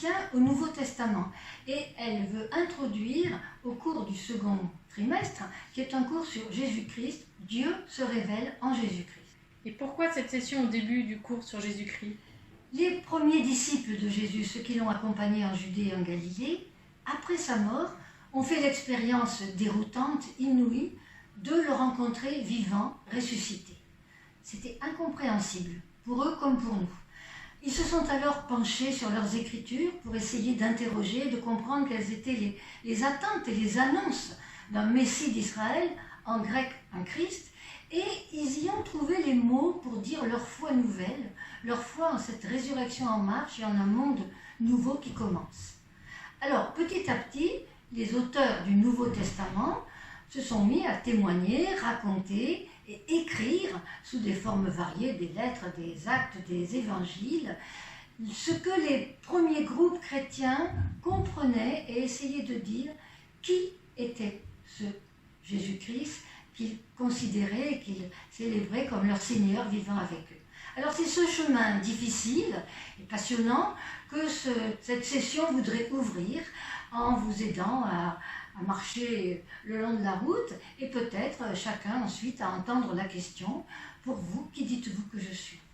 l'Ancien au Nouveau Testament. Et elle veut introduire au cours du second trimestre, qui est un cours sur Jésus-Christ, Dieu se révèle en Jésus-Christ. Et pourquoi cette session au début du cours sur Jésus-Christ? Les premiers disciples de Jésus, ceux qui l'ont accompagné en Judée et en Galilée, après sa mort, ont fait l'expérience déroutante, inouïe, de le rencontrer vivant, ressuscité. C'était incompréhensible, pour eux comme pour nous. Ils se sont alors penchés sur leurs écritures pour essayer d'interroger, de comprendre quelles étaient les attentes et les annonces d'un Messie d'Israël, en grec un Christ, et ils y ont trouvé les mots pour dire leur foi nouvelle, leur foi en cette résurrection en marche et en un monde nouveau qui commence. Alors, petit à petit, les auteurs du Nouveau Testament se sont mis à témoigner, raconter et écrire sous des formes variées, des lettres, des actes, des évangiles, ce que les premiers groupes chrétiens comprenaient et essayaient de dire qui était ce Jésus-Christ qu'ils considéraient et qu'ils célébraient comme leur Seigneur vivant avec eux. Alors c'est ce chemin difficile et passionnant que cette session voudrait ouvrir en vous aidant à marcher le long de la route et peut-être chacun ensuite à entendre la question, pour vous, qui dites-vous que je suis ?